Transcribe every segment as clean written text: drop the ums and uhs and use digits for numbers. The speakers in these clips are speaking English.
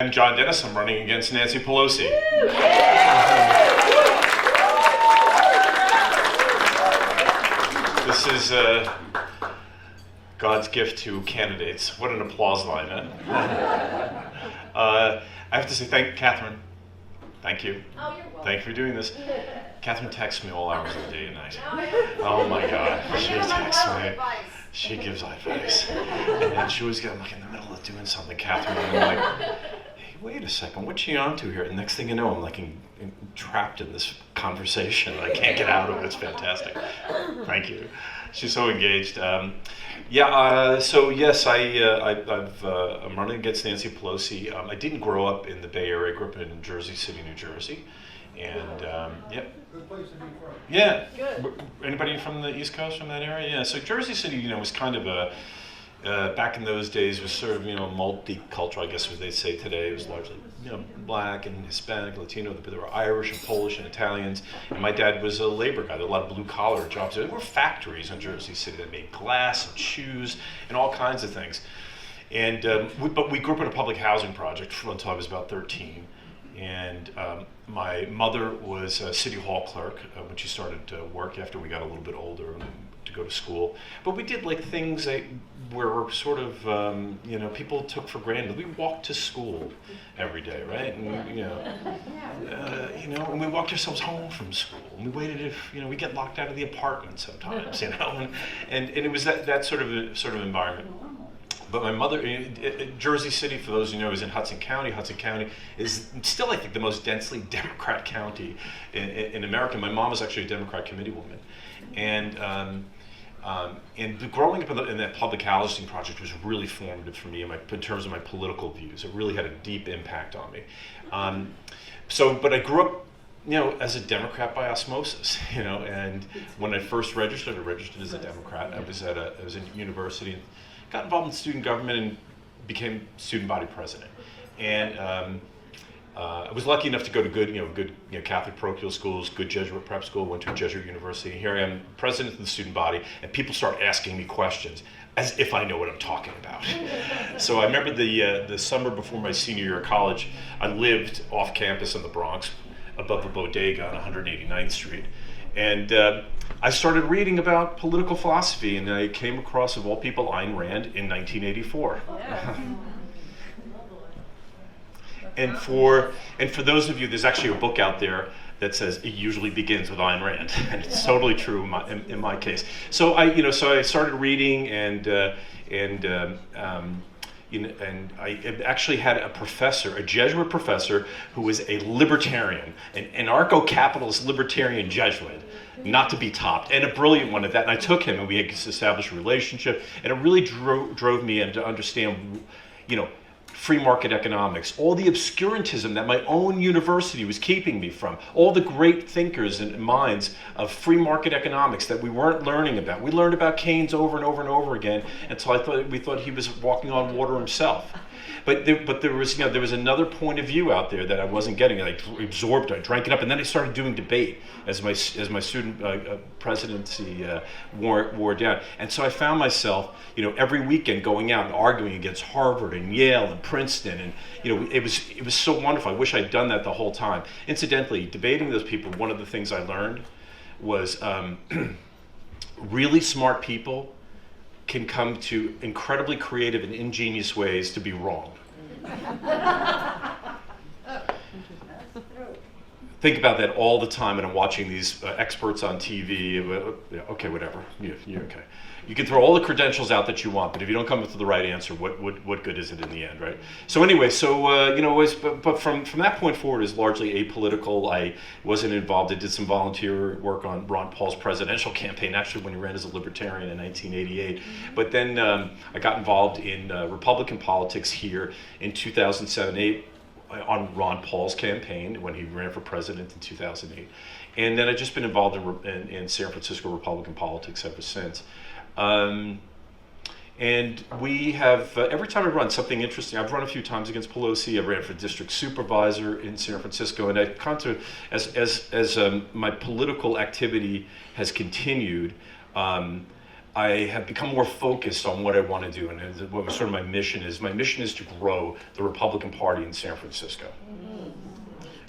I'm John Dennis. I'm running against Nancy Pelosi. This is God's gift to candidates. What an applause line, huh? I have to say thank Catherine. Thank you. Oh, you're welcome. Thank you for doing this. Catherine texts me all hours of the day and night. Oh my God, she texts me. She gives advice. And then she always gets, I'm like in the middle of doing something, Catherine, and I'm like, hey, wait a second, what's she on to here? And next thing you know, I'm like trapped in this conversation. I can't get out of it. It's fantastic. Thank you. She's so engaged. So yes, I'm running against Nancy Pelosi. I didn't grow up in the Bay Area. I grew up in Jersey City, New Jersey. And Good place to be from. Yeah. Good. Anybody from the East Coast, from that area? Yeah. So Jersey City, was kind of a back in those days was sort of multicultural, I guess what they say today. It was largely black and Hispanic, Latino, but there were Irish and Polish and Italians. And my dad was a labor guy. There were a lot of blue collar jobs. There were factories in Jersey City that made glass and shoes and all kinds of things. And but we grew up in a public housing project until I was about 13. And my mother was a city hall clerk when she started work after we got a little bit older to go to school. But we did like things that were sort of, people took for granted. We walked to school every day, right? And and we walked ourselves home from school. And we waited if, we get locked out of the apartment sometimes, and it was that sort of environment. But my mother, Jersey City, for those who know, is in Hudson County. Hudson County is still, I think, the most densely Democrat county in America. My mom was actually a Democrat committee woman. And growing up in that public housing project was really formative for me in terms of my political views. It really had a deep impact on me. But I grew up, as a Democrat by osmosis, and when I first registered, I registered as a Democrat. I was in university and got involved in student government and became student body president. And I was lucky enough to go to good Catholic parochial schools, good Jesuit prep school, went to a Jesuit university. Here I am, president of the student body, and people start asking me questions as if I know what I'm talking about. So I remember the summer before my senior year of college, I lived off campus in the Bronx, above a bodega on 189th Street. And I started reading about political philosophy, and I came across, of all people, Ayn Rand in 1984. Yeah. And for those of you, there's actually a book out there that says it usually begins with Ayn Rand, and it's totally true in my case. So I started reading, and I actually had a professor, a Jesuit professor, who was a libertarian, an anarcho-capitalist libertarian Jesuit, not to be topped, and a brilliant one at that. And I took him, and we had established a relationship, and it really drove me in to understand, free market economics, all the obscurantism that my own university was keeping me from, all the great thinkers and minds of free market economics that we weren't learning about. We learned about Keynes over and over and over again until we thought he was walking on water himself. But there was another point of view out there that I wasn't getting. I absorbed it, I drank it up, and then I started doing debate as my student presidency wore down. And so I found myself, every weekend going out and arguing against Harvard and Yale and Princeton, and it was so wonderful. I wish I'd done that the whole time. Incidentally, debating those people, one of the things I learned was really smart people can come to incredibly creative and ingenious ways to be wrong. Think about that all the time, and I'm watching these experts on TV. Okay, whatever. You're okay. You can throw all the credentials out that you want, but if you don't come up with the right answer, what good is it in the end, right? So anyway, but from that point forward, is largely apolitical. I wasn't involved. I did some volunteer work on Ron Paul's presidential campaign, actually when he ran as a libertarian in 1988. But then I got involved in Republican politics here in 2007-8 on Ron Paul's campaign when he ran for president in 2008. And then I've just been involved in San Francisco Republican politics ever since. And we have, every time I run something interesting, I've run a few times against Pelosi. I ran for district supervisor in San Francisco, and I've come to, as my political activity has continued, I have become more focused on what I want to do and what sort of my mission is. My mission is to grow the Republican Party in San Francisco.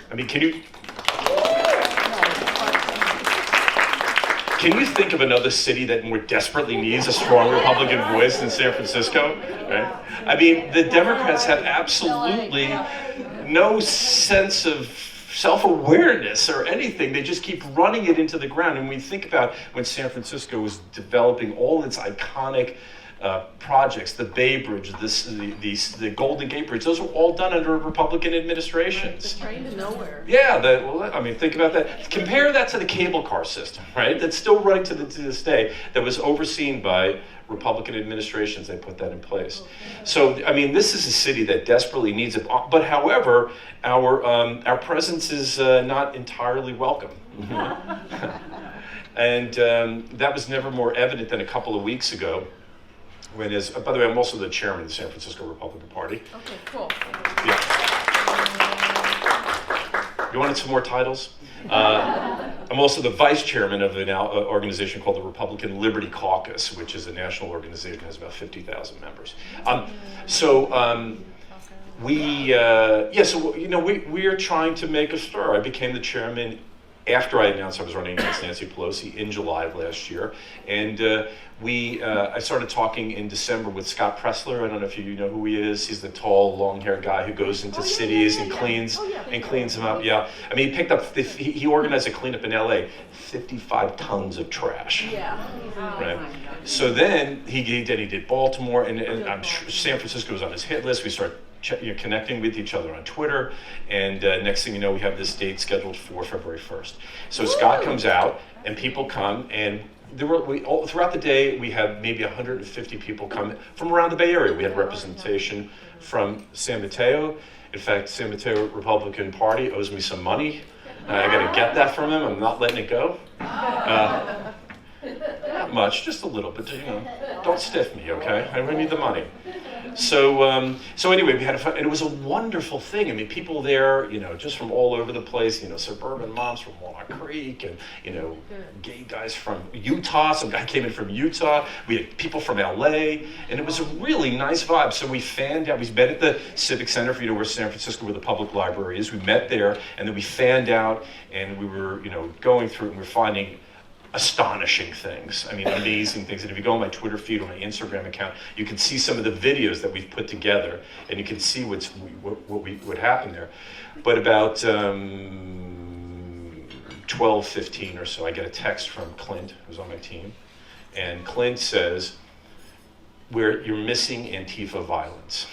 I mean, can you think of another city that more desperately needs a strong Republican voice than San Francisco? Right? I mean, the Democrats have absolutely no sense of self-awareness or anything. They just keep running it into the ground. And we think about when San Francisco was developing all its iconic projects, the Bay Bridge, the Golden Gate Bridge, those were all done under Republican administrations. The train to nowhere. Yeah, I mean, think about that. Compare that to the cable car system, right? That's still running to this day, that was overseen by Republican administrations. They put that in place. So, I mean, this is a city that desperately needs it. But however, our presence is not entirely welcome. And that was never more evident than a couple of weeks ago. By the way, I'm also the chairman of the San Francisco Republican Party. Okay, cool. Yeah. You wanted some more titles? I'm also the vice chairman of an organization called the Republican Liberty Caucus, which is a national organization that has about 50,000 members. We are trying to make a stir. I became the chairman after I announced I was running against Nancy Pelosi in July of last year, and I started talking in December with Scott Pressler. I don't know if you know who he is. He's the tall, long-haired guy who goes into cities and cleans them up. Yeah, I mean, he organized a cleanup in LA, 55 tons of trash. Yeah. Right. So then he did Baltimore, and I'm sure San Francisco was on his hit list. We started connecting with each other on Twitter, and next thing you know, we have this date scheduled for February 1st. So Scott comes out, and people come, and throughout the day, we had maybe 150 people come from around the Bay Area. We had representation from San Mateo. In fact, San Mateo Republican Party owes me some money. I got to get that from him. I'm not letting it go. Not much, just a little bit. Don't stiff me, okay? I need the money. So anyway, we had fun, and it was a wonderful thing. I mean, people there, just from all over the place. Suburban moms from Walnut Creek, and gay guys from Utah. Some guy came in from Utah. We had people from LA, and it was a really nice vibe. So we fanned out. We met at the Civic Center, where San Francisco, where the public library is. We met there, and then we fanned out, and we were, going through, and we were finding astonishing things. I mean, amazing things. And if you go on my Twitter feed or my Instagram account, you can see some of the videos that we've put together, and you can see what happened there. But about 12:15 or so, I get a text from Clint, who's on my team, and Clint says, "You're missing Antifa violence."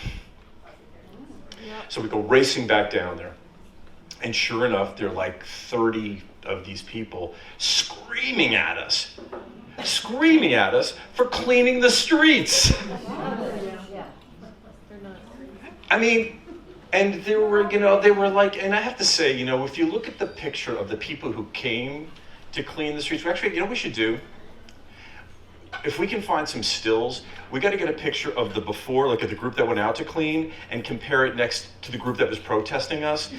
So we go racing back down there, and sure enough, there are like 30 of these people screaming at us for cleaning the streets. I mean, and they were like, and I have to say, if you look at the picture of the people who came to clean the streets, we should do? If we can find some stills, we got to get a picture of the before, like of the group that went out to clean, and compare it next to the group that was protesting us.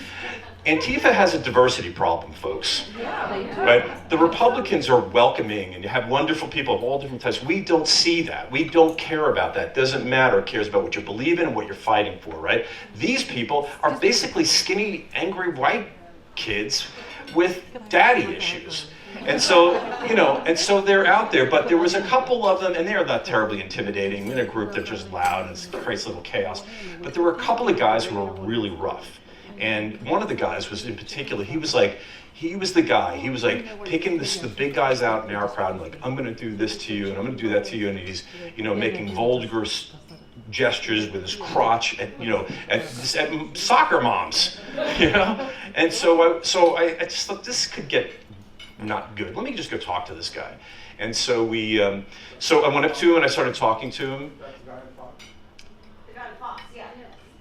Antifa has a diversity problem, folks. Yeah, they do. Right? The Republicans are welcoming, and you have wonderful people of all different types. We don't see that. We don't care about that. Doesn't matter. It cares about what you believe in and what you're fighting for, right? These people are basically skinny, angry white kids with daddy issues. And so, so they're out there, but there was a couple of them, and they're not terribly intimidating. In a group, they're just loud and creates a little chaos. But there were a couple of guys who were really rough. And one of the guys was in particular, he was the guy. He was like picking the big guys out in our crowd and like, I'm going to do this to you and I'm going to do that to you. And he's, making vulgar gestures with his crotch at soccer moms, And so I just thought this could get not good. Let me just go talk to this guy. And so so I went up to him and I started talking to him.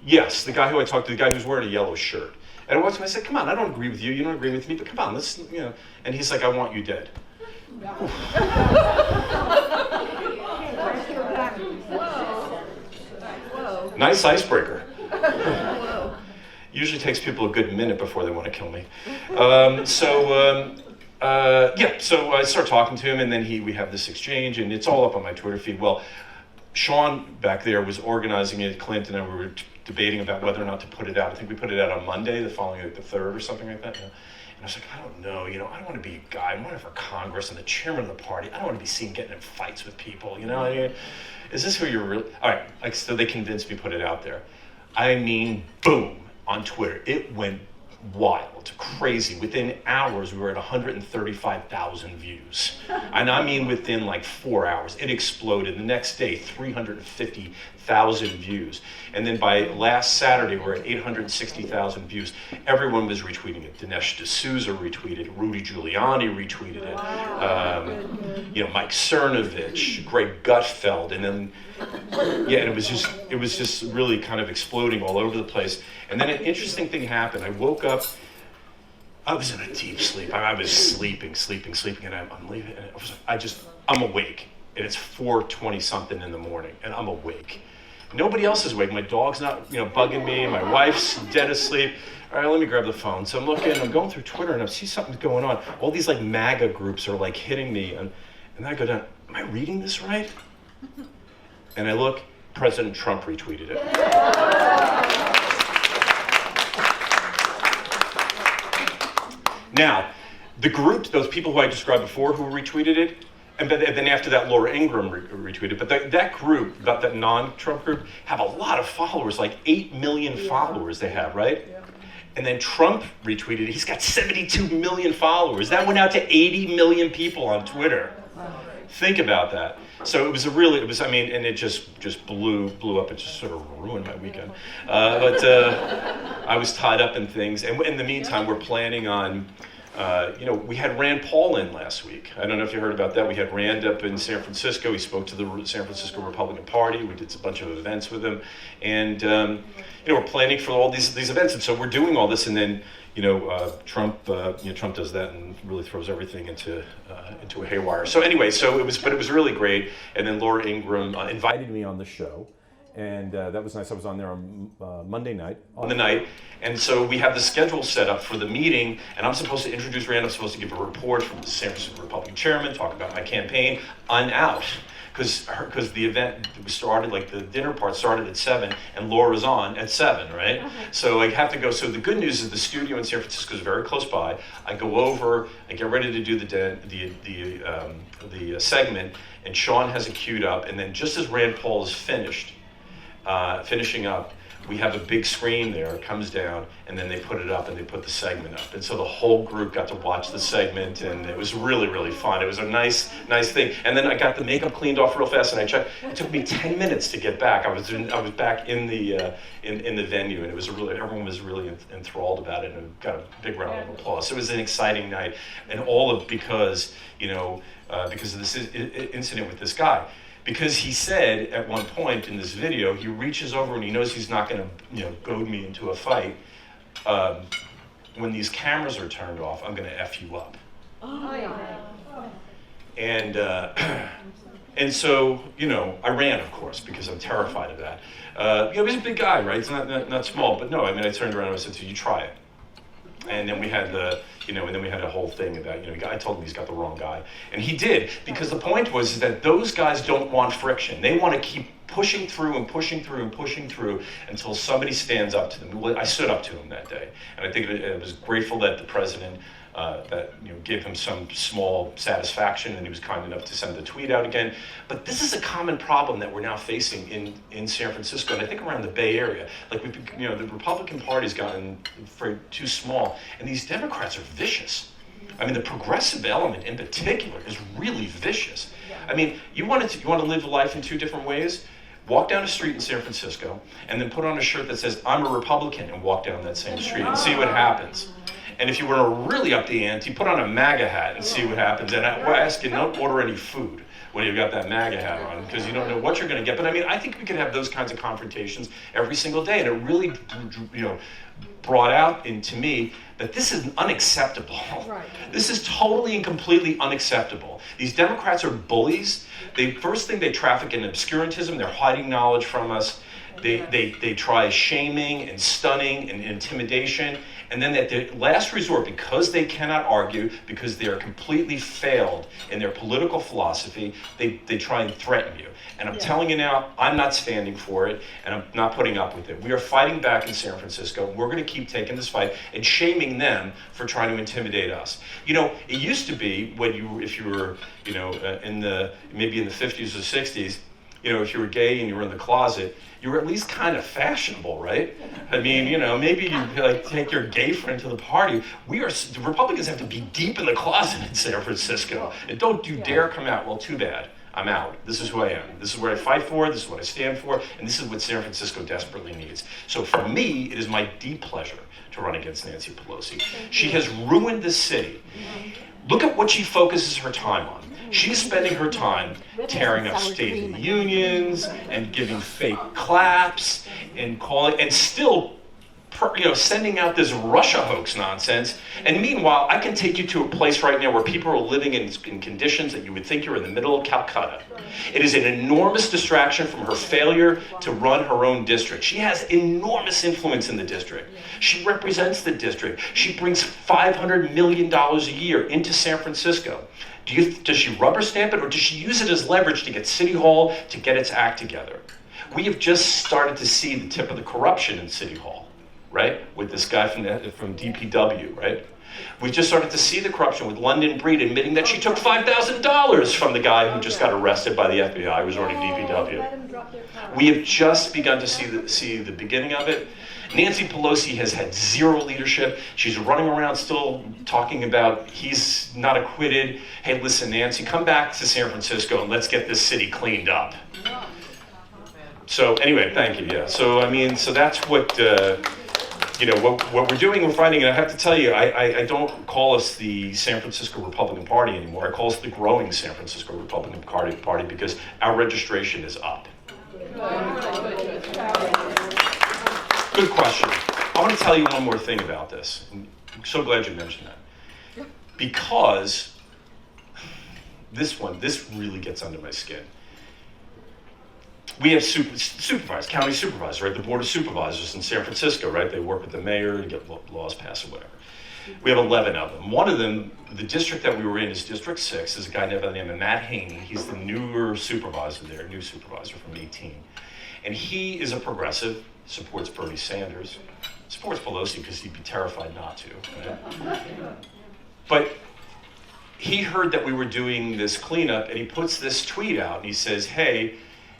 Yes, the guy who I talked to, the guy who's wearing a yellow shirt. And I watched him, I said, come on, I don't agree with you, you don't agree with me, but come on, let's, And he's like, I want you dead. Whoa. Nice icebreaker. Whoa. Usually takes people a good minute before they want to kill me. Yeah, so I start talking to him, and then we have this exchange, and it's all up on my Twitter feed. Well, Sean back there was organizing it. Clint and I were debating about whether or not to put it out. I think we put it out on Monday, the following, like the 3rd or something like that. You know? And I was like, I don't know, I don't want to be a guy. I'm running for Congress and the chairman of the party. I don't want to be seen getting in fights with people. I mean, is this who you're really? All right, like, so they convinced me to put it out there. I mean, boom, on Twitter. It went wild, crazy. Within hours, we were at 135,000 views. And I mean within like 4 hours. It exploded. The next day, 350,000 views. And then by last Saturday, we're at 860,000 views. Everyone was retweeting it. Dinesh D'Souza retweeted it. Rudy Giuliani retweeted it. Mike Cernovich, Greg Gutfeld, and then and it was just really kind of exploding all over the place. And then an interesting thing happened. I woke up. I was in a deep sleep. I was sleeping, and I'm leaving. And I'm awake, and it's 4:20 something in the morning, and I'm awake. Nobody else is awake. My dog's not, bugging me. My wife's dead asleep. All right, let me grab the phone. So I'm going through Twitter, and I see something's going on. All these like MAGA groups are like hitting me, and then I go down. Am I reading this right? And I look. President Trump retweeted it. Now, the group, those people who I described before who retweeted it, and then after that, Laura Ingraham retweeted. But that group, that non-Trump group, have a lot of followers, like 8 million followers they have, right? Yeah. And then Trump retweeted it. He's got 72 million followers. That went out to 80 million people on Twitter. Think about that. So and it just blew up. It just sort of ruined my weekend. But I was tied up in things. And in the meantime, we're planning on, we had Rand Paul in last week. I don't know if you heard about that. We had Rand up in San Francisco. He spoke to the San Francisco Republican Party. We did a bunch of events with him. And, we're planning for all these events. And so we're doing all this. And then, Trump does that and really throws everything into a haywire. So anyway, it was really great. And then Laura Ingraham invited me on the show, and that was nice. I was on there on Monday night. And so we have the schedule set up for the meeting, and I'm supposed to introduce Rand. I'm supposed to give a report from the San Francisco Republican chairman, talk about my campaign. I'm out. Because the event started, like the dinner part started at 7, and Laura's on at 7, right? So I have to go. So the good news is the studio in San Francisco is very close by. I go over, I get ready to do the segment, and Sean has it queued up. And then just as Rand Paul is finishing up, we have a big screen there. It comes down, and then they put it up, and they put the segment up. And so the whole group got to watch the segment, and it was really, really fun. It was a nice thing. And then I got the makeup cleaned off real fast, and I checked. It took me 10 minutes to get back. I was back in the venue, and everyone was really enthralled about it, and got a big round of applause. So it was an exciting night, and because of this incident with this guy. Because he said at one point in this video, he reaches over and he knows he's not going to, goad me into a fight. When these cameras are turned off, I'm going to F you up. And so, I ran, of course, because I'm terrified of that. He's a big guy, right? He's not small, but no. I turned around and I said, "So you try it." And then we had a whole thing about, I told him he's got the wrong guy. And he did, because the point was that those guys don't want friction. They want to keep pushing through until somebody stands up to them. I stood up to him that day. And I think it was grateful that the president gave him some small satisfaction, and he was kind enough to send the tweet out again. But this is a common problem that we're now facing in San Francisco, and I think around the Bay Area. Like the Republican Party's gotten too small, and these Democrats are vicious. The progressive element in particular is really vicious. You want to live life in two different ways. Walk down a street in San Francisco, and then put on a shirt that says, "I'm a Republican," and walk down that same street and see what happens. And if you were to really up the ante, put on a MAGA hat and see what happens. And I ask you, don't order any food when you've got that MAGA hat on, because you don't know what you're going to get. But I think we could have those kinds of confrontations every single day. And it really, brought out into me that this is unacceptable. Right. This is totally and completely unacceptable. These Democrats are bullies. First thing, they traffic in obscurantism. They're hiding knowledge from us. They try shaming and stunning and intimidation. And then at the last resort, because they cannot argue, because they are completely failed in their political philosophy, they try and threaten you. And I'm telling you now, I'm not standing for it, and I'm not putting up with it. We are fighting back in San Francisco. We're going to keep taking this fight and shaming them for trying to intimidate us. You know, it used to be if you were, maybe in the 50s or 60s, you know, if you were gay and you were in the closet, you were at least kind of fashionable, right? I mean, you know, maybe you like take your gay friend to the party. The Republicans have to be deep in the closet in San Francisco, and don't you dare come out. Well, too bad. I'm out. This is who I am. This is what I fight for. This is what I stand for. And this is what San Francisco desperately needs. So for me, it is my deep pleasure to run against Nancy Pelosi. She has ruined this city. Look at what she focuses her time on. She's spending her time tearing up State of the Unions and giving fake claps and still sending out this Russia hoax nonsense. And meanwhile, I can take you to a place right now where people are living in conditions that you would think you're in the middle of Calcutta. It is an enormous distraction from her failure to run her own district. She has enormous influence in the district. She represents the district. She brings $500 million a year into San Francisco. Does she rubber stamp it, or does she use it as leverage to get City Hall to get its act together? We have just started to see the tip of the corruption in City Hall, right? With this guy from DPW, right? We just started to see the corruption with London Breed admitting that she took $5,000 from the guy who just got arrested by the FBI, who was already DPW. We have just begun to see the beginning of it. Nancy Pelosi has had zero leadership. She's running around still talking about he's not acquitted. Hey, listen, Nancy, come back to San Francisco and let's get this city cleaned up. So anyway, thank you. Yeah. So I mean, so that's what what we're doing. We're fighting, and I have to tell you, I don't call us the San Francisco Republican Party anymore. I call us the growing San Francisco Republican Party because our registration is up. Good question. I want to tell you one more thing about this. I'm so glad you mentioned that. Because this really gets under my skin. We have supervisors, county supervisors, right? The board of supervisors in San Francisco, right? They work with the mayor and get laws passed or whatever. We have 11 of them. One of them, the district that we were in is District 6, is a guy by the name of Matt Haney. He's the new supervisor from 18. And he is a progressive, supports Bernie Sanders, supports Pelosi because he'd be terrified not to. Right? But he heard that we were doing this cleanup, and he puts this tweet out, and he says, hey,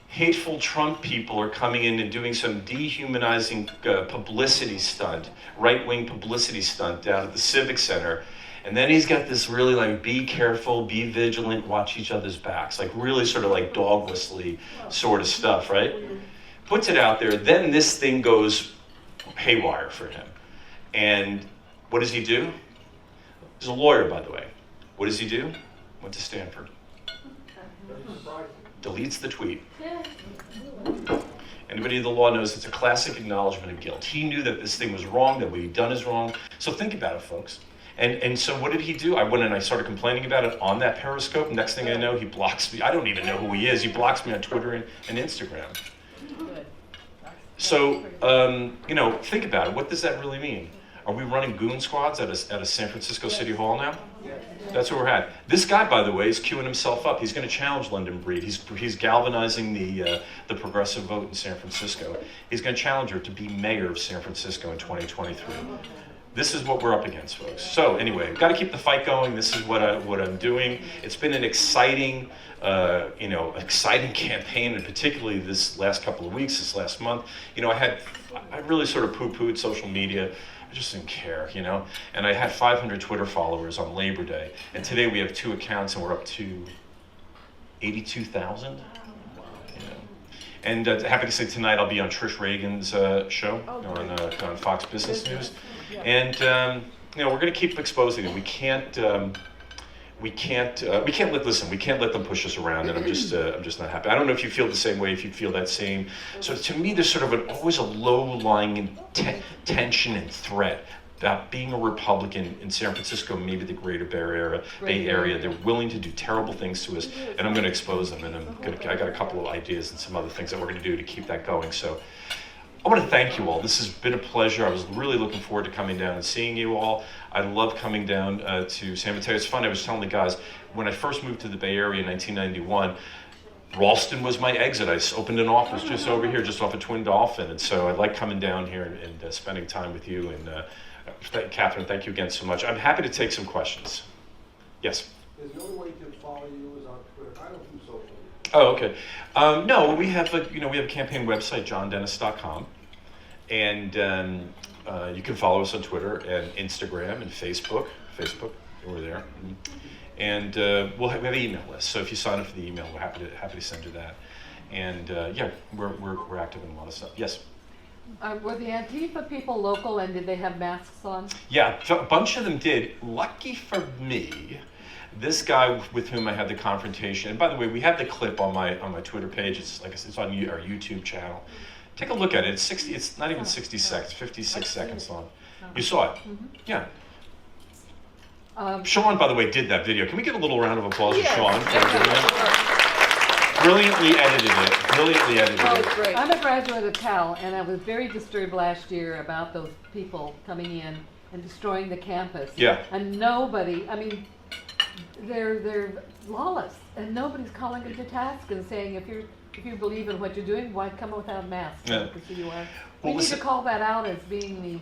hateful Trump people are coming in and doing some dehumanizing publicity stunt, right-wing publicity stunt down at the Civic Center. And then he's got this really like, be careful, be vigilant, watch each other's backs, like really sort of like dog whistly sort of stuff, right? Puts it out there, then this thing goes haywire for him. And what does he do? He's a lawyer, by the way. What does he do? Went to Stanford. Deletes the tweet. Anybody in the law knows it's a classic acknowledgement of guilt. He knew that this thing was wrong, that what he'd done is wrong. So think about it, folks. And so what did he do? I went and I started complaining about it on that Periscope. Next thing I know, he blocks me. I don't even know who he is. He blocks me on Twitter and Instagram. So, think about it. What does that really mean? Are we running goon squads at a San Francisco City Hall now? That's what we're at. This guy, by the way, is queuing himself up. He's going to challenge London Breed. He's galvanizing the progressive vote in San Francisco. He's going to challenge her to be mayor of San Francisco in 2023. This is what we're up against, folks. So anyway, got to keep the fight going. This is what I'm doing. It's been an exciting campaign, and particularly this last couple of weeks, this last month. I really sort of poo-pooed social media. I just didn't care, And I had 500 Twitter followers on Labor Day, and today we have 2 accounts, and we're up to 82,000. And happy to say tonight I'll be on Trish Reagan's show on Fox Business News, and we're going to keep exposing them. We can't let them push us around, and I'm just not happy. I don't know if you feel the same way, if you feel that same. So to me, there's sort of always a low-lying tension and threat about being a Republican in San Francisco, maybe the greater Bay Area. They're willing to do terrible things to us, and I'm going to expose them. And I got a couple of ideas and some other things that we're going to do to keep that going. So I want to thank you all. This has been a pleasure. I was really looking forward to coming down and seeing you all. I love coming down to San Mateo. It's fun. I was telling the guys, when I first moved to the Bay Area in 1991, Ralston was my exit. I opened an office just over here, just off of Twin Dolphin. And so I like coming down here and spending time with you. And Catherine, thank you again so much. I'm happy to take some questions. Yes? Is the only way to follow you is on Twitter? I don't do social media. Oh, okay. No, we have a campaign website, johndennis.com. And you can follow us on Twitter and Instagram and Facebook. We're there. And we'll have an email list. So if you sign up for the email, we're happy to send you that. And yeah, we're active in a lot of stuff. Yes? Were the Antifa people local, and did they have masks on? Yeah, a bunch of them did. Lucky for me, this guy with whom I had the confrontation, and by the way, we have the clip on my Twitter page. It's like it's on our YouTube channel. Take a look at it. It's not even 60 seconds, 56 seconds long. You saw it? Mm-hmm. Yeah. Sean, by the way, did that video. Can we get a little round of applause for Sean? Brilliantly edited it. Oh, it's great. I'm a graduate of Cal, and I was very disturbed last year about those people coming in and destroying the campus. Yeah. And nobody, I mean, they're lawless, and nobody's calling them to task and saying, if you believe in what you're doing, why come without masks? Yeah. Because you are. Well, We need to call that out as being the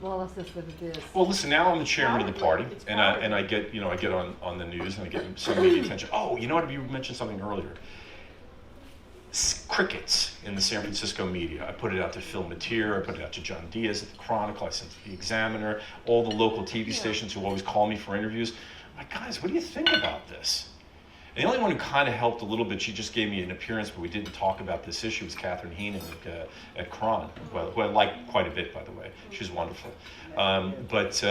lawlessness that it is. Well, listen. Now I'm the chairman of the party, and I get on the news and I get some media attention. Oh, you know what? You mentioned something earlier. Crickets in the San Francisco media. I put it out to Phil Mateer. I put it out to John Diaz at the Chronicle. I sent it to the Examiner. All the local TV stations who always call me for interviews. I'm like, guys, what do you think about this? And the only one who kind of helped a little bit, she just gave me an appearance, but we didn't talk about this issue, was Catherine Heenan at Cron, who I like quite a bit, by the way. She's wonderful. But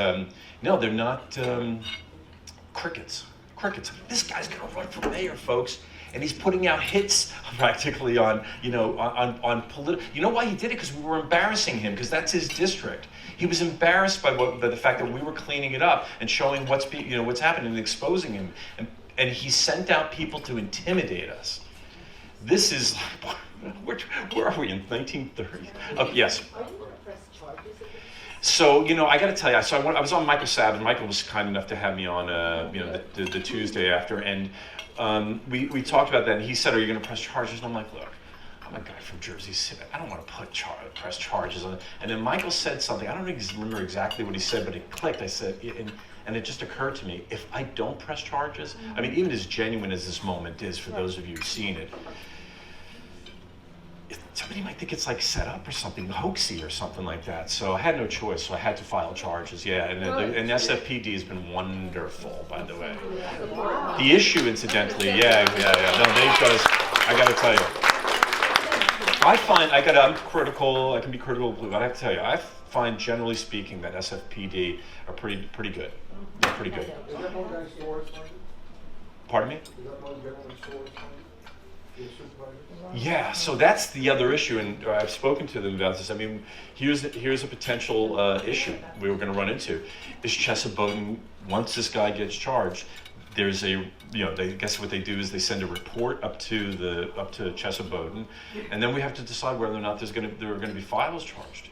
no, they're not crickets. This guy's going to run for mayor, folks. And he's putting out hits practically on political. You know why he did it? Because we were embarrassing him, because that's his district. He was embarrassed by the fact that we were cleaning it up and showing what's happening and exposing him. And he sent out people to intimidate us. This is, where are we in 1930? Oh, yes. So, I got to tell you, so I was on Michael Savin. Michael was kind enough to have me on, the Tuesday after, and we talked about that, and he said, are you going to press charges? And I'm like, look, I'm a guy from Jersey City. I don't want to press charges on it. And then Michael said something. I don't remember exactly what he said, but it clicked. I said, and it just occurred to me, if I don't press charges, I mean, even as genuine as this moment is for those of you who've seen it, somebody might think it's like set up or something, hoaxy or something like that. So I had no choice, so I had to file charges, yeah. And SFPD has been wonderful, by the way. The issue, incidentally, yeah. No, I got to tell you. I'm critical, I can be critical, but I have to tell you, I find, generally speaking, that SFPD are pretty good. They're pretty good. Is that one guy's source? Pardon me? Is that one gentleman's source? Yeah, so that's the other issue, and I've spoken to them about this. I mean, here's a potential issue we were going to run into. Is Chesapeake, once this guy gets charged, there's they guess what they do is they send a report up to Chesapeake, and then we have to decide whether or not there are going to be files charged.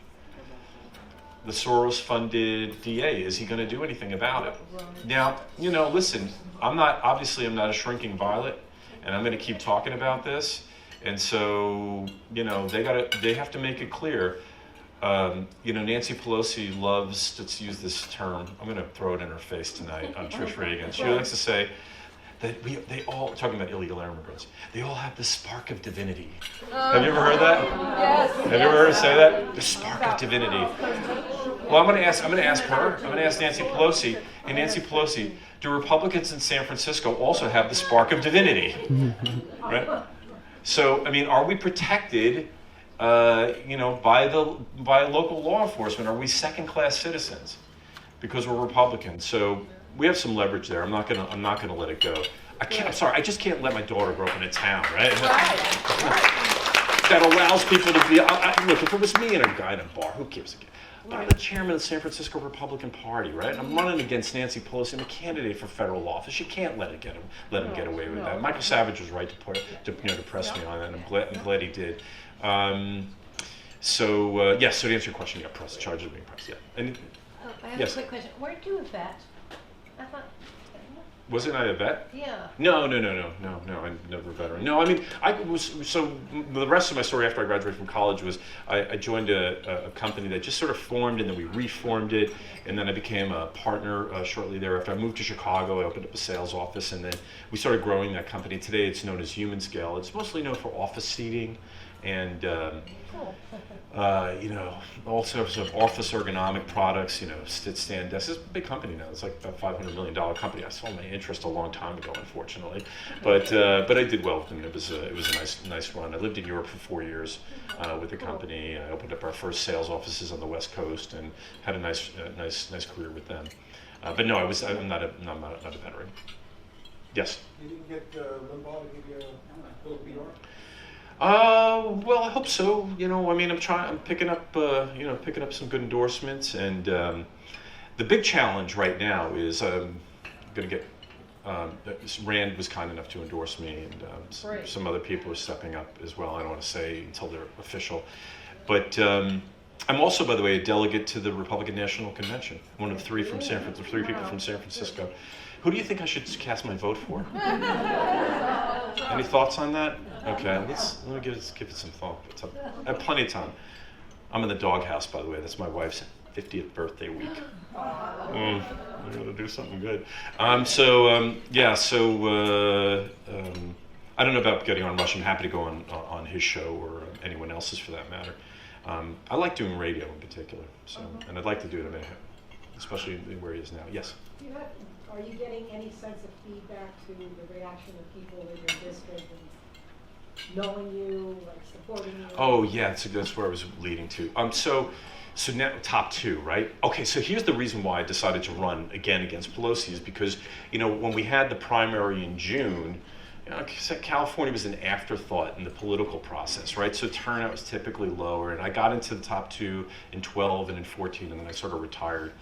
The Soros-funded DA, is he going to do anything about it? Now, listen, I'm not a shrinking violet, and I'm going to keep talking about this. And so, they have to make it clear. Nancy Pelosi loves, let's use this term, I'm going to throw it in her face tonight on Trish Reagan. She likes to say that they all, talking about illegal immigrants, they all have the spark of divinity. Have you ever heard that? Yes. Have you ever heard her say that? The spark of divinity. Well, I'm going to ask her. I'm going to ask Nancy Pelosi. Hey, Nancy Pelosi, do Republicans in San Francisco also have the spark of divinity? Right? So, I mean, are we protected, by local law enforcement? Are we second-class citizens because we're Republicans? So we have some leverage there. I'm not gonna let it go. I'm sorry. I just can't let my daughter grow up in a town, right? That allows people to be. Look, if it was me and a guy in a bar, who gives a but I'm the chairman of the San Francisco Republican Party, right? And I'm running against Nancy Pelosi. I'm a candidate for federal office. You can't let him get away with that. Michael Savage was right to press me on that, and I'm glad he did. So to answer your question, yeah, press charges of being pressed, yeah. And I have yes. a quick question. Weren't you a vet? I thought. wasn't I a vet? Yeah. No, I'm never a veteran. No, I mean, the rest of my story after I graduated from college was I joined a company that just sort of formed, and then we reformed it, and then I became a partner shortly thereafter. I moved to Chicago, I opened up a sales office, and then we started growing that company. Today it's known as Human Scale. It's mostly known for office seating and all sorts of office ergonomic products, sit, stand, desks. It's a big company now. It's like a $500 million company. I sold my interest a long time ago, unfortunately, but I did well with them. It was a nice run. I lived in Europe for 4 years with the company. I opened up our first sales offices on the West Coast and had a nice career with them. But no, I'm not a veteran. Yes. You didn't get Limbaugh to give you a little PR? Well, I hope so. I mean, I'm picking up some good endorsements, and the big challenge right now is I'm going to get. Rand was kind enough to endorse me, and some other people are stepping up as well. I don't want to say until they're official, but I'm also, by the way, a delegate to the Republican National Convention. One of the three people from San Francisco. Who do you think I should cast my vote for? Any thoughts on that? Okay, let me give it some thought. I have plenty of time. I'm in the doghouse, by the way. That's my wife's 50th birthday week. I'm gonna do something good. I don't know about getting on Rush. I'm happy to go on his show or anyone else's for that matter. I like doing radio in particular, and I'd like to do it, especially where he is now. Yes. Are you getting any sense of feedback to the reaction of people in your district and knowing you, like supporting you? Oh yeah, that's where I was leading to. So now top two, right? Okay, so here's the reason why I decided to run again against Pelosi is because when we had the primary in June, California was an afterthought in the political process, right? So turnout was typically lower, and I got into the top two in 12 and in 14, and then I sort of retired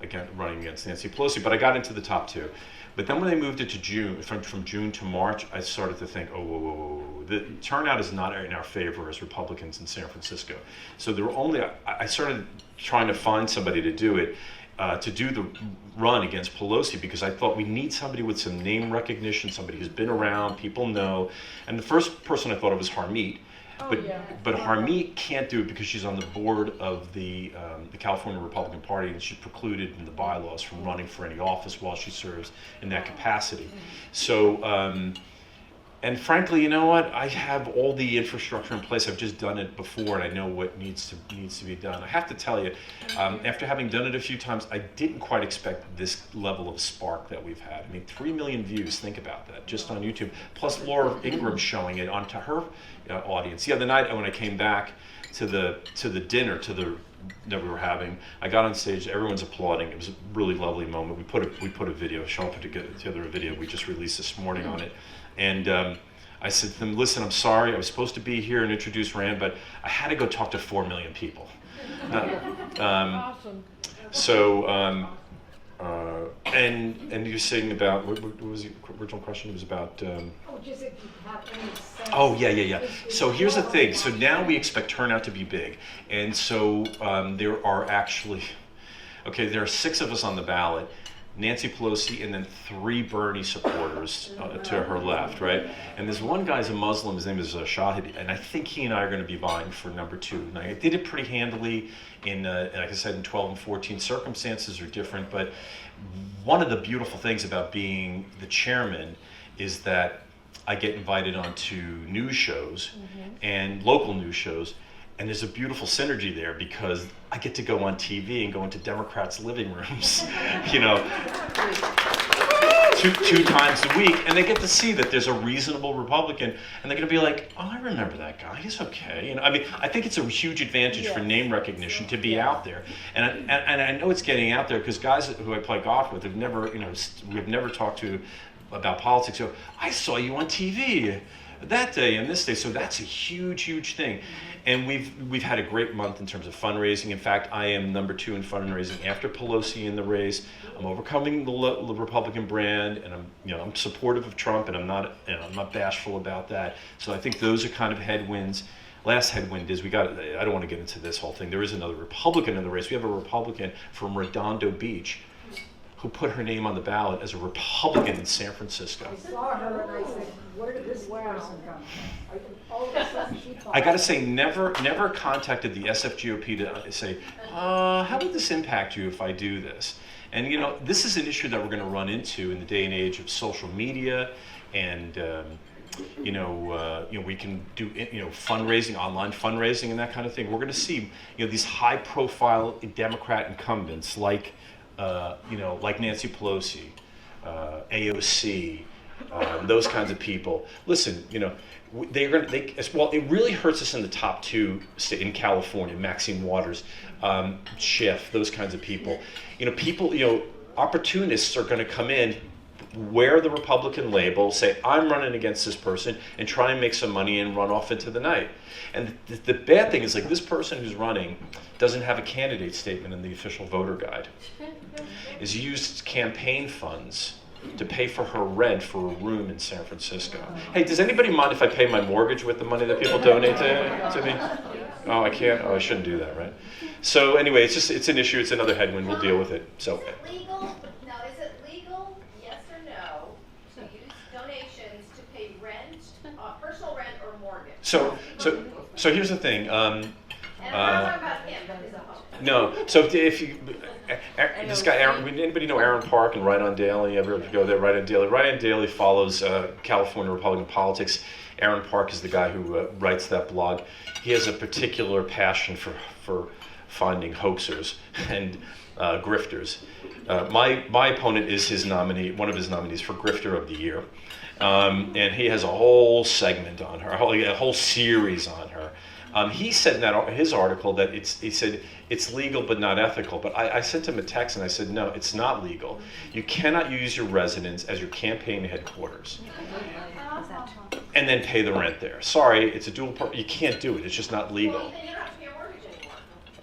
again running against Nancy Pelosi, but I got into the top two. But then when they moved it to June, from June to March, I started to think, whoa, the turnout is not in our favor as Republicans in San Francisco. So I started trying to find somebody to do it, to do the run against Pelosi, because I thought we need somebody with some name recognition, somebody who's been around, people know. And the first person I thought of was Harmeet. But Harmeet can't do it because she's on the board of the California Republican Party, and she's precluded in the bylaws from running for any office while she serves in that capacity. So, and frankly, you know what? I have all the infrastructure in place. I've just done it before, and I know what needs to be done. I have to tell you, after having done it a few times, I didn't quite expect this level of spark that we've had. I mean, 3 million views. Think about that, just on YouTube. Plus Laura Ingraham showing it onto her audience. The other night when I came back to the dinner that we were having, I got on stage. Everyone's applauding. It was a really lovely moment. We put a video. Sean put together a video we just released this morning on it. And I said to them, listen, I'm sorry, I was supposed to be here and introduce Rand, but I had to go talk to 4 million people. Awesome. So, and you're saying about, what was the original question? It was about... just if you have any sense. Oh, yeah. So here's the thing. So now we expect turnout to be big. And so there are 6 of us on the ballot. Nancy Pelosi, and then 3 Bernie supporters to her left, right? And there's one guy's a Muslim, his name is Shahid, and I think he and I are going to be vying for number 2. And I did it pretty handily in, like I said, in 12 and 14. Circumstances are different, but one of the beautiful things about being the chairman is that I get invited onto news shows and local news shows. And there's a beautiful synergy there because I get to go on TV and go into Democrats' living rooms, two times a week, and they get to see that there's a reasonable Republican, and they're going to be like, oh, I remember that guy, he's okay. I think it's a huge advantage for name recognition to be out there, and I know it's getting out there because guys who I play golf with have never, we've never talked to about politics. I saw you on TV that day and this day, so that's a huge thing. And we've had a great month in terms of fundraising. In fact, I am number 2 in fundraising after Pelosi in the race. I'm overcoming the Republican brand, and I'm supportive of Trump, and I'm not bashful about that. So I think those are kind of headwinds. Last headwind is I don't want to get into this whole thing. There is another Republican in the race. We have a Republican from Redondo Beach who put her name on the ballot as a Republican in San Francisco. I saw her and I said, where did this person come from? All of a sudden she thought. I got to say, never contacted the SFGOP to say, how would this impact you if I do this? And this is an issue that we're going to run into in the day and age of social media, and we can do fundraising, online fundraising, and that kind of thing. We're going to see these high-profile Democrat incumbents like Nancy Pelosi, AOC, those kinds of people. Listen, it really hurts us in the top 2 in California, Maxine Waters, Schiff, those kinds of people. Opportunists are going to come in, wear the Republican label, say, I'm running against this person, and try and make some money and run off into the night. And the bad thing is, this person who's running doesn't have a candidate statement in the official voter guide. Is used campaign funds to pay for her rent for a room in San Francisco. Hey, does anybody mind if I pay my mortgage with the money that people donate to me? Oh, I can't. Oh, I shouldn't do that, right? So anyway, it's an issue. It's another headwind. We'll deal with it. So. Is it legal? No, is it legal? Yes or no? To use donations to pay rent, personal rent or mortgage? So here's the thing. And I'm not talking about him, but his home. No. So if you, this guy Aaron, anybody know Aaron Park and Right on Daily? Ever go there? Right on Daily. Right on Daily follows California Republican politics. Aaron Park is the guy who writes that blog. He has a particular passion for finding hoaxers and grifters. My opponent is his nominee, one of his nominees for Grifter of the Year, and he has a whole segment on her, a whole series on her. He said in his article that he said it's legal but not ethical. But I sent him a text and I said, no, it's not legal. You cannot use your residence as your campaign headquarters and then pay the rent there. Sorry, it's a dual purpose. You can't do it. It's just not legal. Well, then you don't have to pay a mortgage anymore.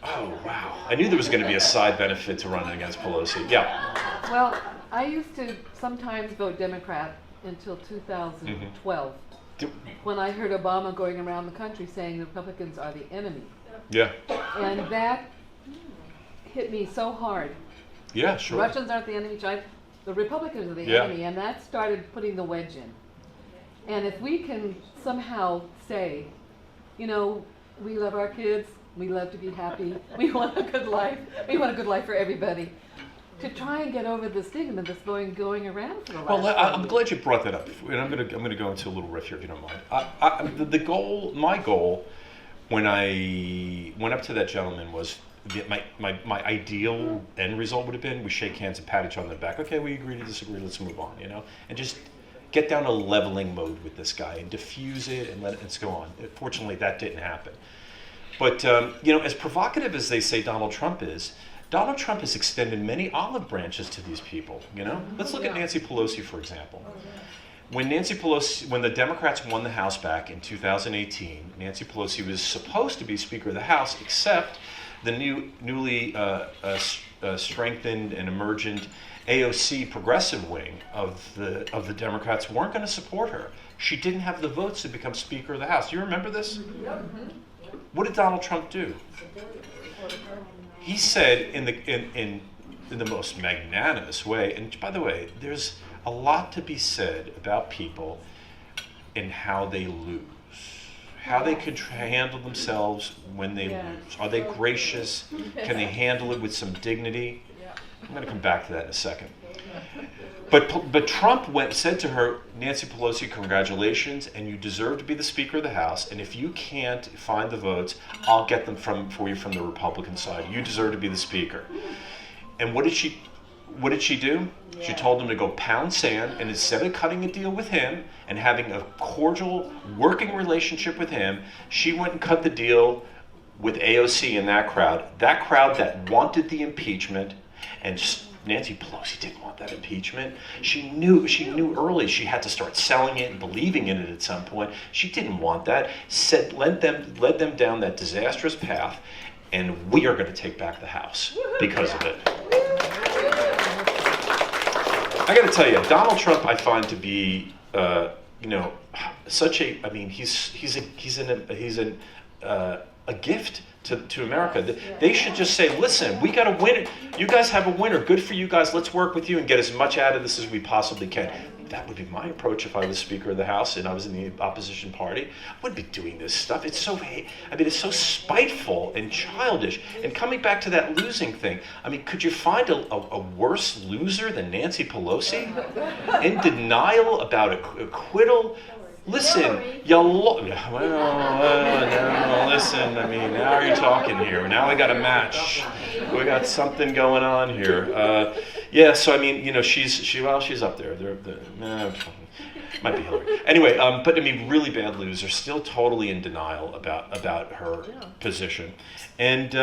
Oh, wow. I knew there was going to be a side benefit to running against Pelosi. Yeah. Well, I used to sometimes vote Democrat until 2012. When I heard Obama going around the country saying the Republicans are the enemy. Yeah. And that hit me so hard. Yeah, sure. The Russians aren't the enemy, the Republicans are the Yeah. enemy, and that started putting the wedge in. And if we can somehow say, we love our kids, we love to be happy, we want a good life, for everybody, to try and get over the stigma that's going around for the last Well, I'm 10 glad you brought that up, and I'm gonna go into a little riff here if you don't mind. My goal, when I went up to that gentleman was my ideal end result would have been we shake hands and pat each other on the back. Okay, we agree to disagree. Let's move on. And just get down a leveling mode with this guy and diffuse it and let it go on. Fortunately, that didn't happen. But as provocative as they say Donald Trump has extended many olive branches to these people. Let's look at Nancy Pelosi, for example. When the Democrats won the House back in 2018, Nancy Pelosi was supposed to be Speaker of the House, except the newly strengthened and emergent AOC progressive wing of the Democrats weren't going to support her. She didn't have the votes to become Speaker of the House. Do you remember this? What did Donald Trump do? He said in the most magnanimous way, and by the way, there's a lot to be said about people and how they lose, how they can handle themselves when they lose. Are they gracious? Can they handle it with some dignity? I'm going to come back to that in a second. But Trump said to her, Nancy Pelosi, congratulations, and you deserve to be the Speaker of the House. And if you can't find the votes, I'll get them for you from the Republican side. You deserve to be the Speaker. And what did she do? Yeah. She told him to go pound sand, and instead of cutting a deal with him and having a cordial working relationship with him, she went and cut the deal with AOC and that crowd that wanted the impeachment And Nancy Pelosi didn't want that impeachment. She knew early she had to start selling it and believing in it at some point. She didn't want that. Led them down that disastrous path, and we are going to take back the House because of it. I got to tell you, Donald Trump I find to be such a. I mean, he's a gift to America. They should just say, listen, we got a winner. You guys have a winner. Good for you guys. Let's work with you and get as much out of this as we possibly can. That would be my approach if I was Speaker of the House and I was in the opposition party. I wouldn't be doing this stuff. It's so, it's so spiteful and childish. And coming back to that losing thing, I mean, could you find a worse loser than Nancy Pelosi? In denial about acquittal? Listen, listen, I mean, now you're talking here. Now we got a match. We got something going on here. So I mean, she's up there. Might be Hillary. Anyway, but I mean, really bad loser, still totally in denial about her position. And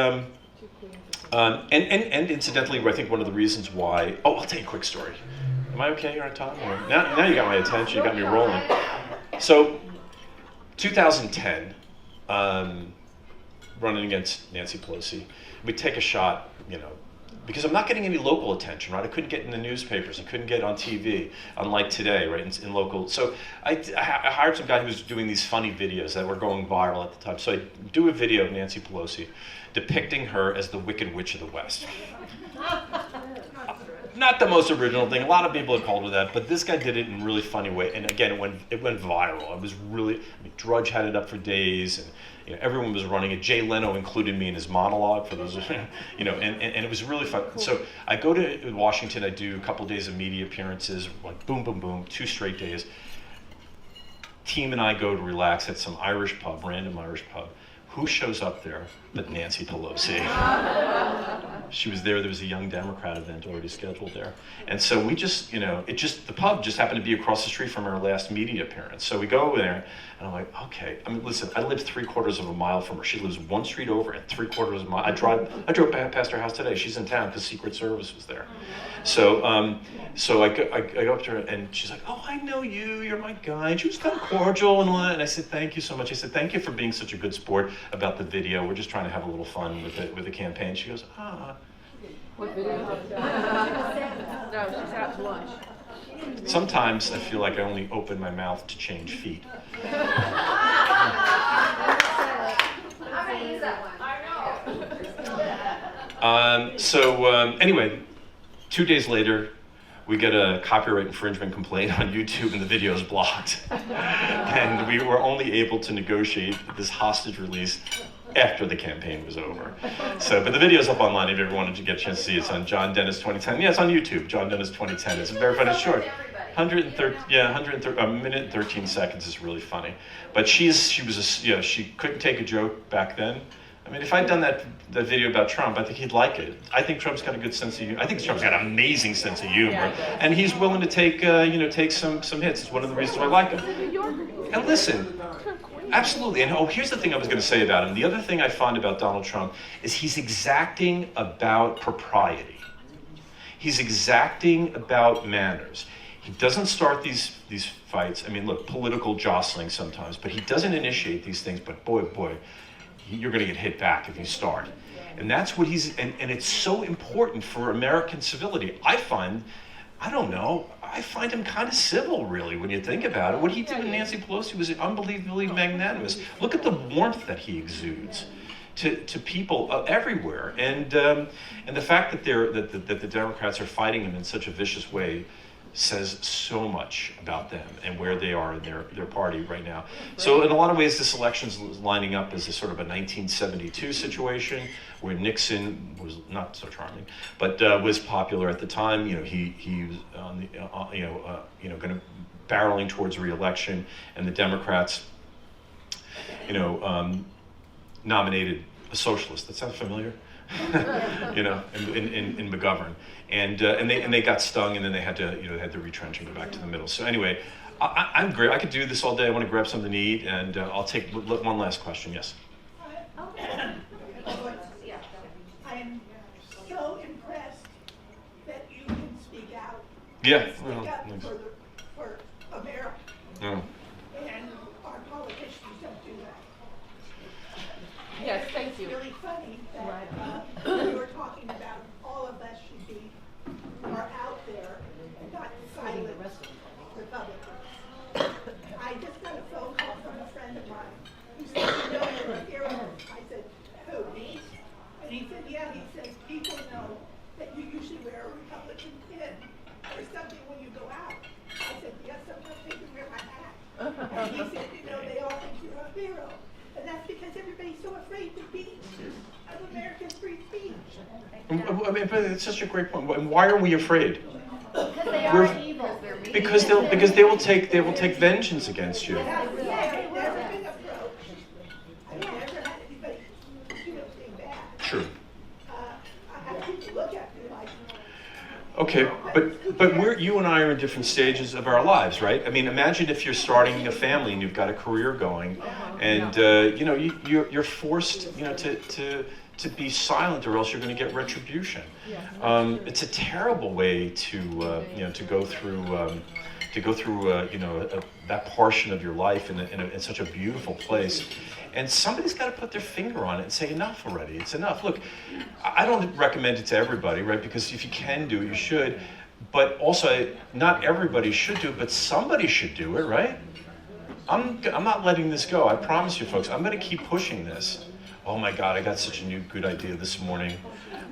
incidentally, I think one of the reasons why, I'll tell you a quick story. Am I okay? You're on time? Now you got my attention, you got me rolling. So, 2010, running against Nancy Pelosi, we take a shot, because I'm not getting any local attention, right? I couldn't get in the newspapers, I couldn't get on TV, unlike today, right, in local. So I hired some guy who was doing these funny videos that were going viral at the time. So I do a video of Nancy Pelosi depicting her as the Wicked Witch of the West. Not the most original thing. A lot of people have called her that, but this guy did it in a really funny way. And again, it went viral. It was really, Drudge had it up for days, and everyone was running it. Jay Leno included me in his monologue for those, and it was really fun. So I go to Washington. I do a couple of days of media appearances, like boom, boom, boom, 2 straight days. Team and I go to relax at some Irish pub, random Irish pub. Who shows up there but Nancy Pelosi? She was there. There was a Young Democrat event already scheduled there. And so we just, the pub just happened to be across the street from our last media appearance. So we go over there, and I'm like, okay. I mean, listen, I live 3/4 of a mile from her. She lives 1 street over and 3/4 of a mile. I drove past her house today. She's in town because Secret Service was there. So I go up to her, and she's like, oh, I know you. You're my guy. And she was kind of cordial and all that. And I said, thank you so much. I said, thank you for being such a good sport about the video. We're just trying to have a little fun with the campaign. She goes, What video? No, she's out to lunch. Sometimes I feel like I only open my mouth to change feet. I'm gonna use that one. I know. Anyway, 2 days later, we get a copyright infringement complaint on YouTube, and the video is blocked. And we were only able to negotiate this hostage release after the campaign was over. But the video's up online if you ever wanted to get a chance to see it. It's on John Dennis 2010. Yeah, it's on YouTube, John Dennis 2010. It's very funny, it's short. 130, a minute and 13 seconds is really funny. But she couldn't take a joke back then. I mean, if I'd done that video about Trump, I think he'd like it. I think Trump's got a good sense of humor. I think Trump's got an amazing sense of humor, and he's willing to take some hits. It's one of the reasons why I like him. And listen, absolutely. And here's the thing I was going to say about him. The other thing I find about Donald Trump is he's exacting about propriety. He's exacting about manners. He doesn't start these fights. I mean, look, political jostling sometimes, but he doesn't initiate these things. But boy, you're going to get hit back if you start. And that's what and it's so important for American civility. I find him kind of civil, really, when you think about it. What he did with Nancy Pelosi was unbelievably magnanimous. Look at the warmth that he exudes to people everywhere. And the fact that the Democrats are fighting him in such a vicious way says so much about them and where they are in their party right now. So in a lot of ways, this election's lining up as a sort of a 1972 situation where Nixon was not so charming, but was popular at the time. He was on the, going to barreling towards re-election, and the Democrats, nominated a socialist. That sounds familiar? in McGovern, and they got stung, and then they had to retrench and go back to the middle. So anyway, I'm great. I could do this all day. I want to grab something to eat, and I'll take one last question. Yes. I am so impressed Yeah. Speak Well, up nice. for America, Oh. and our politicians don't do that. Yes, thank you. It's really funny Right. that we were talking about all of us should be more out there and not silent Republicans. I just got a phone call from a friend of mine who said, you know, you're a hero. I said, who, me? And he said, yeah, he says, people know that you usually wear a Republican pin or something when you go out. I said, yes, sometimes they can wear my hat. And he said, you know, they all think you're a hero. And that's because everybody's so afraid to be of American free speech. I mean, but it's such a great point. And why are we afraid? Because they are We're- evil. Because they will take vengeance against you. I've never been approached. I've never had anybody do anything bad. True. I have people look at me like, Okay, but you and I are in different stages of our lives, right? I mean, imagine if you're starting a family and you've got a career going, and you know you're forced, you know, to be silent, or else you're going to get retribution. It's a terrible way to you know to go through you know that portion of your life in such a beautiful place. And somebody's got to put their finger on it and say, enough already, it's enough. Look, I don't recommend it to everybody, right? Because if you can do it, you should. But also, not everybody should do it, but somebody should do it, right? I'm not letting this go. I promise you, folks, I'm going to keep pushing this. Oh my God, I got such a good idea this morning.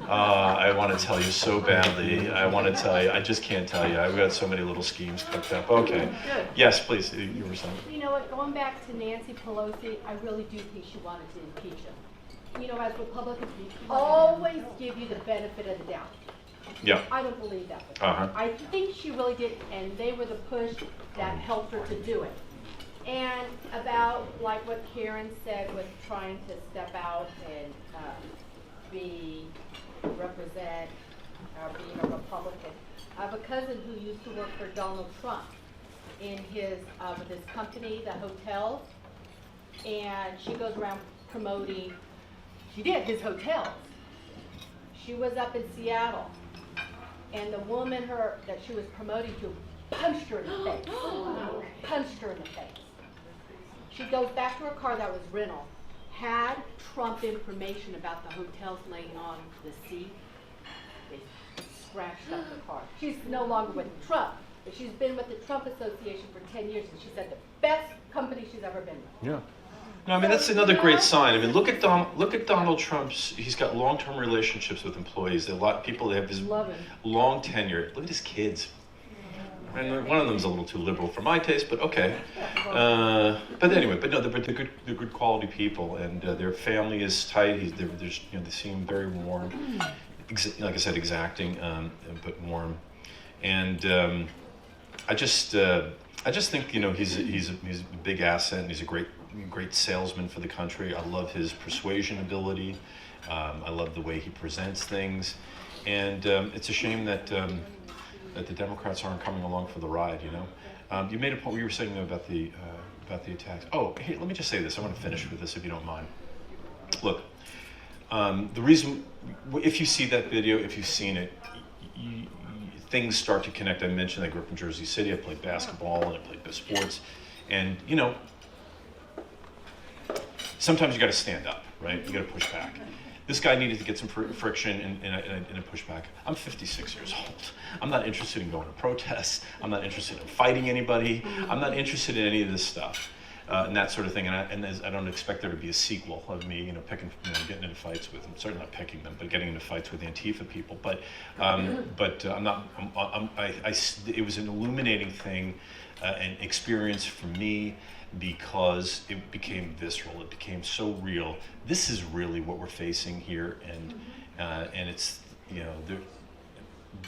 I want to tell you so badly. I want to tell you. I just can't tell you. I've got so many little schemes cooked up. Okay. Yes, please. You were saying. You know what, going back to Nancy Pelosi, I really do think she wanted to impeach him. You know, as Republicans, we always give you the benefit of the doubt. Yeah. I don't believe that. Uh-huh. I think she really did, and they were the push that helped her to do it. And about like what Karen said with trying to step out and represent or being a Republican. I have a cousin who used to work for Donald Trump in his with his company, the hotels, and she goes around promoting. She did his hotels. She was up in Seattle, and the woman that she was promoting to punched her in the face. Punched her in the face. She goes back to her car that was rental, had Trump information about the hotels laying on the seat. They scratched up the car. She's no longer with Trump, but she's been with the Trump Association for 10 years, and she said the best company she's ever been with. Yeah. No, I mean that's another great sign. I mean, look at Donald Trump's. He's got long-term relationships with employees. A lot of people that have his Love him. long tenure. Look at his kids. And one of them's a little too liberal for my taste, but okay. But anyway, but no, they're good quality people, and their family is tight. They seem very warm. Like I said, exacting, but warm. And I just think he's a big asset, and he's a great salesman for the country. I love his persuasion ability. I love the way he presents things, and it's a shame that the Democrats aren't coming along for the ride. You made a point. You were saying about the attacks. Oh, hey, let me just say this. I want to finish with this, if you don't mind. Look, the reason, if you see that video, if you've seen it, things start to connect. I mentioned I grew up in Jersey City. I played basketball and I played sports, and sometimes you got to stand up, right? You got to push back. This guy needed to get some friction and a pushback. I'm 56 years old. I'm not interested in going to protests. I'm not interested in fighting anybody. I'm not interested in any of this stuff and that sort of thing. And I don't expect there to be a sequel of me, getting into fights with. I'm certainly not picking them, but getting into fights with Antifa people. But I'm not. It was an illuminating thing, an experience for me, because it became visceral. It became so real. This is really what we're facing here, and it's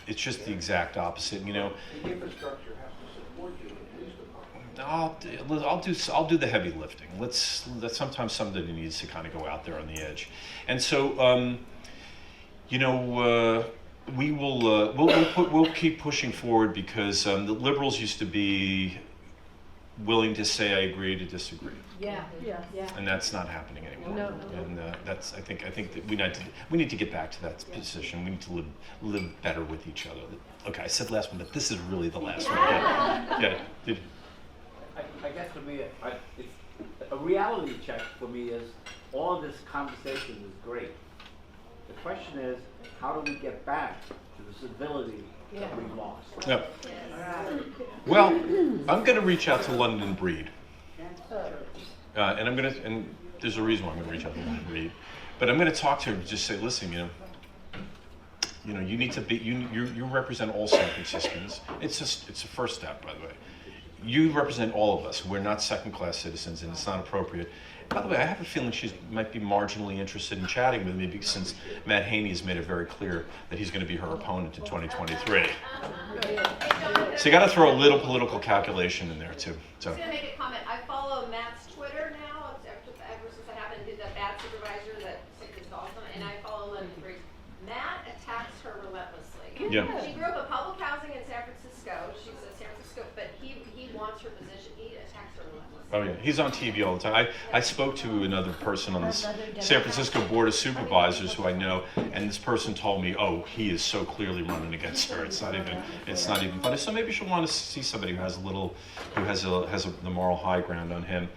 it's just the exact opposite. The infrastructure has to support you, the police department. I'll do the heavy lifting. Sometimes somebody needs to kind of go out there on the edge, and so we'll keep pushing forward, because the liberals used to be willing to say I agree to disagree. Yeah, Yes. yeah. And that's not happening anymore. No, no. And that's I think that we need to get back to that position. We need to live better with each other. Okay, I said last one, but this is really the last one. Yeah. I guess for me, it's a reality check for me is all of this conversation is great. The question is, how do we get back to the civility that we lost? Yeah. Well, I'm going to reach out to London Breed, and there's a reason why I'm going to reach out to London Breed, but I'm going to talk to her and just say, listen, you need to be you represent all San Franciscans. It's a first step, by the way. You represent all of us. We're not second-class citizens, and it's not appropriate. By the way, I have a feeling she might be marginally interested in chatting with me because since Matt Haney has made it very clear that he's going to be her opponent in 2023. So you got to throw a little political calculation in there too. I was going to make a comment. I follow Matt's Twitter now, ever since that happened, did that bad supervisor that sick his dogs on, and I follow London Breed. Matt attacks her relentlessly. Yeah. She grew up in public housing in San Francisco. She's a San Francisco, but he wants her position. He attacks her relentlessly. Oh yeah, he's on TV all the time. I spoke to another person on the San Francisco Board of Supervisors who I know, and this person told me, "Oh, he is so clearly running against her. It's not even funny." So maybe she'll want to see somebody who has the moral high ground on him.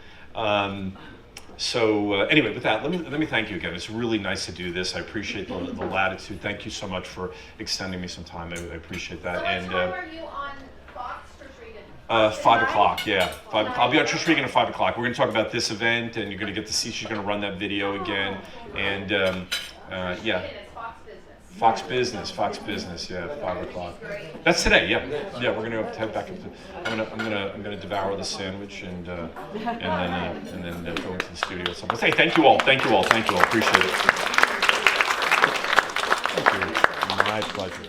Anyway, with that, let me thank you again. It's really nice to do this. I appreciate the latitude. Thank you so much for extending me some time. I appreciate that. So what And time are you on Fox for Treated? 5 o'clock, yeah. 5 o'clock. I'll be on Trish Regan at 5 o'clock. We're going to talk about this event, and you're going to get to see she's going to run that video again. And yeah. It's Fox Business. Yeah, 5 o'clock. That's today, yeah. Yeah, we're gonna head back up to. I'm gonna devour the sandwich and then go into the studio at some point. Hey, thank you all. Appreciate it. Thank you. My pleasure.